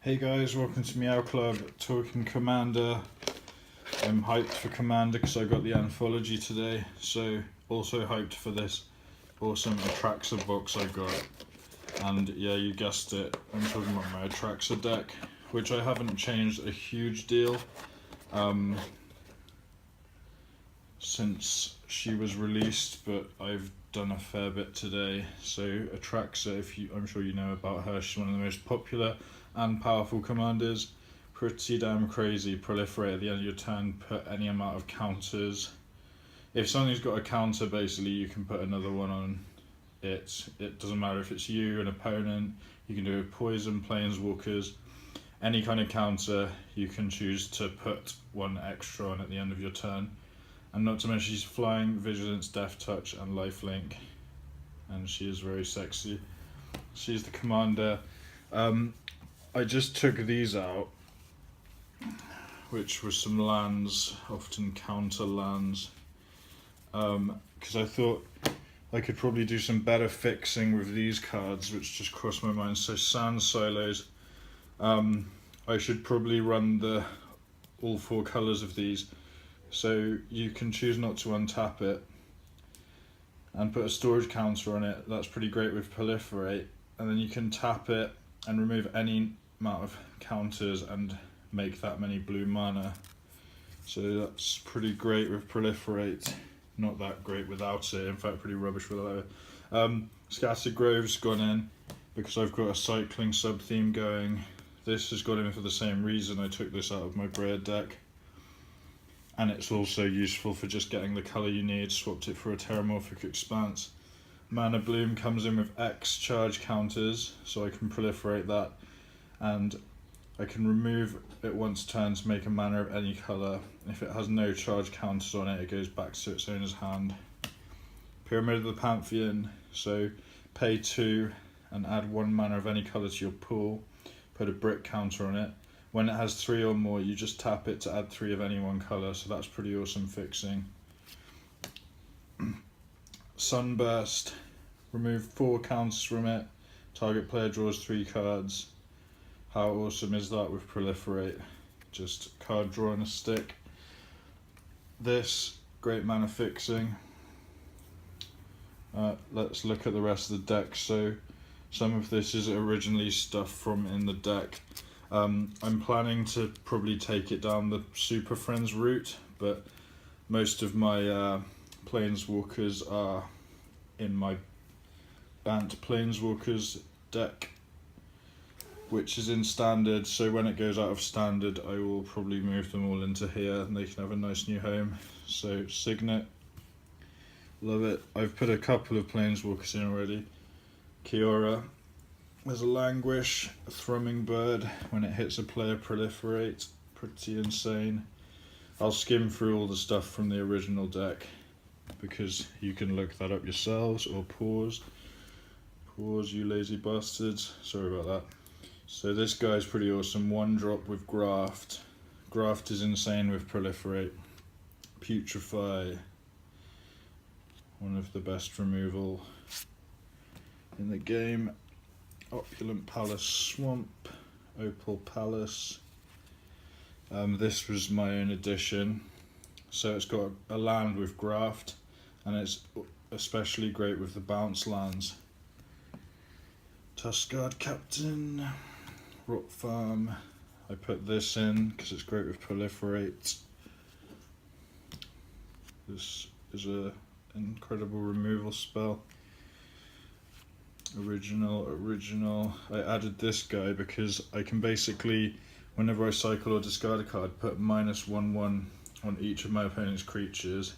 Hey guys, welcome to Meow Club, talking Commander. I'm hyped for Commander because I got the anthology today, so also hyped for this awesome Atraxa box I got. And yeah, you guessed it, I'm talking about my Atraxa deck, which I haven't changed a huge deal since she was released, but I've done a fair bit today. So Atraxa, I'm sure you know about her, she's one of the most popular and powerful commanders. Pretty damn crazy. Proliferate at the end of your turn, put any amount of counters. If something's got a counter, basically you can put another one on it. It doesn't matter if it's you, an opponent, you can do it with poison, planeswalkers, any kind of counter, you can choose to put one extra on at the end of your turn. And not to mention she's flying, vigilance, death touch and lifelink, and she is very sexy. She's the commander. I just took these out, which were some lands, often counter lands, because I thought I could probably do some better fixing with these cards, which just crossed my mind. So sand silos, I should probably run all four colours of these, so you can choose not to untap it and put a storage counter on it. That's pretty great with Proliferate, and then you can tap it and remove any amount of counters and make that many blue mana. So that's pretty great with Proliferate. Not that great without it, in fact pretty rubbish without it. Scattered Grove's gone in because I've got a cycling sub theme going. This has got in for the same reason. I took this out of my Bread deck, and it's also useful for just getting the colour you need. Swapped it for a Terramorphic Expanse. Mana Bloom comes in with X charge counters, so I can proliferate that, and I can remove it once a turn to make a mana of any colour. If it has no charge counters on it, it goes back to its owner's hand. Pyramid of the Pantheon, so pay 2 and add 1 mana of any colour to your pool, put a brick counter on it. When it has 3 or more, you just tap it to add 3 of any one colour, so that's pretty awesome fixing. Sunburst, remove 4 counters from it, target player draws 3 cards. How awesome is that with Proliferate? Just card draw and a stick. This, great mana fixing. Let's look at the rest of the deck. So some of this is originally stuff from in the deck. I'm planning to probably take it down the Super Friends route, but most of my Planeswalkers are in my Bant Planeswalkers deck, which is in Standard, so when it goes out of Standard I will probably move them all into here and they can have a nice new home. So Signet, love it. I've put a couple of Planeswalkers in already. Kiora, there's a Languish, a Thrumming Bird, when it hits a player proliferate, pretty insane. I'll skim through all the stuff from the original deck because you can look that up yourselves, or pause, you lazy bastards, sorry about that. So this guy's pretty awesome. 1-drop with Graft. Graft is insane with Proliferate. Putrefy, one of the best removal in the game. Opulent Palace Swamp, Opal Palace. This was my own edition. So it's got a land with Graft, and it's especially great with the bounce lands. Tuskguard Captain, Rock Farm. I put this in because it's great with Proliferate. This is an incredible removal spell. Original. I added this guy because I can basically, whenever I cycle or discard a card, put -1/1 on each of my opponent's creatures.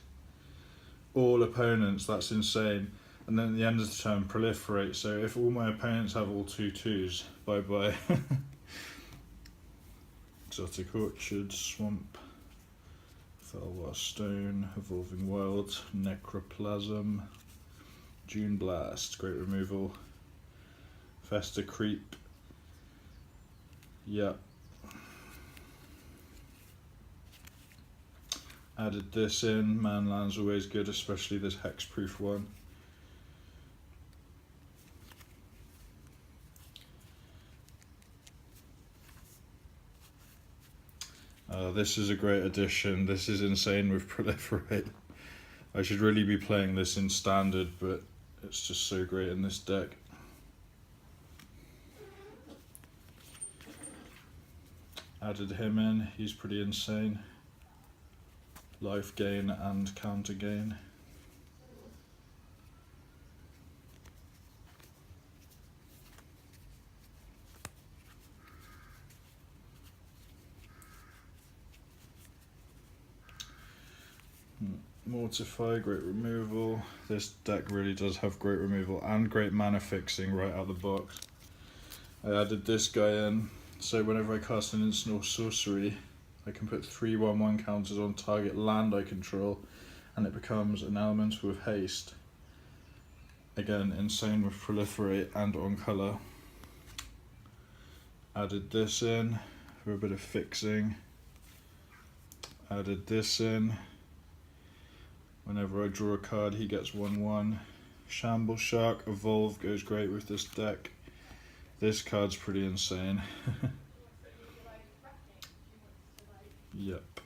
All opponents, that's insane. And then at the end of the turn, proliferate. So if all my opponents have all 2/2s, bye bye. Exotic Orchard, Swamp, Felwar Stone, Evolving Wilds, Necroplasm, June Blast, great removal. Fester Creep, yeah. Added this in. Manland's always good, especially this hexproof one. This is a great addition. This is insane with Proliferate. I should really be playing this in standard, but it's just so great in this deck. Added him in, he's pretty insane. Life gain and counter gain. Mortify, great removal. This deck really does have great removal and great mana fixing right out the box. I added this guy in, so whenever I cast an instant or sorcery, I can put 3/1/1 counters on target land I control, and it becomes an elemental with haste. Again, insane with Proliferate and on colour. Added this in for a bit of fixing. Added this in. Whenever I draw a card, he gets 1/1. Shamble Shark, Evolve goes great with this deck. This card's pretty insane. Yep.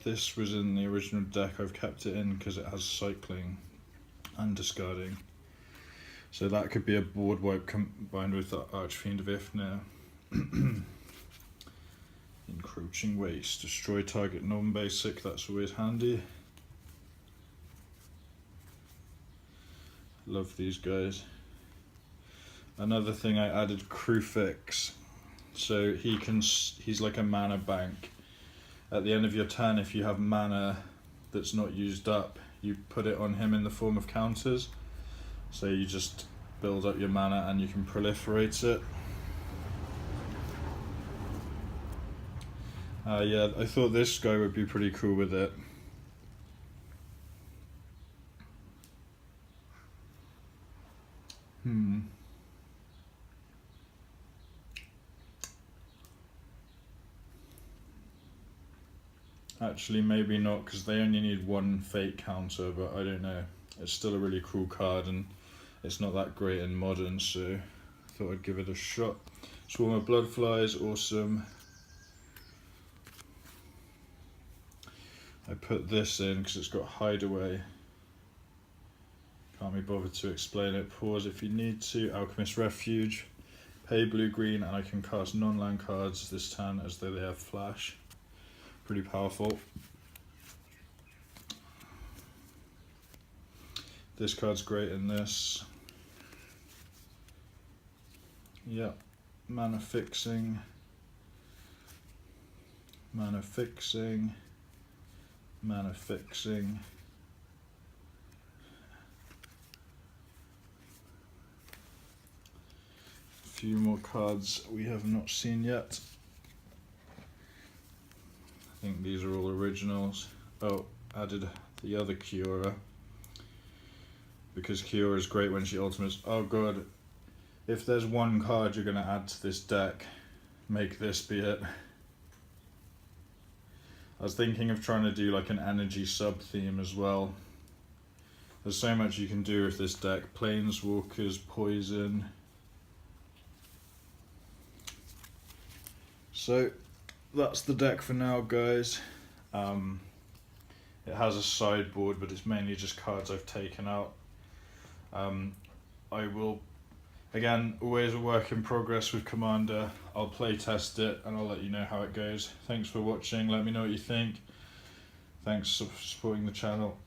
This was in the original deck. I've kept it in because it has cycling and discarding. So that could be a board wipe combined with the Archfiend of Ifnir. Encroaching Waste. Destroy target non-basic. That's always handy. Love these guys. Another thing I added, Crufix. So he's like a mana bank. At the end of your turn, if you have mana that's not used up, you put it on him in the form of counters. So you just build up your mana and you can proliferate it. Yeah, I thought this guy would be pretty cool with it. Actually, maybe not, because they only need one fate counter, but I don't know. It's still a really cool card, and it's not that great in Modern, so I thought I'd give it a shot. Swarm of Bloodflies, awesome. I put this in because it's got Hideaway. Can't be bothered to explain it. Pause if you need to. Alchemist Refuge. Pay blue-green, and I can cast non-land cards this turn as though they have flash. Pretty powerful. This card's great in this. Yep. Mana fixing. Mana fixing. Mana fixing. A few more cards we have not seen yet. I think these are all originals. Oh, added the other Kiora. Because Kiora is great when she ultimates. Oh god, if there's one card you're going to add to this deck, make this be it. I was thinking of trying to do like an energy sub-theme as well. There's so much you can do with this deck. Planeswalkers, Poison. So that's the deck for now, guys. It has a sideboard, but it's mainly just cards I've taken out. I will, again, always a work in progress with Commander. I'll play test it and I'll let you know how it goes. Thanks for watching. Let me know what you think. Thanks for supporting the channel.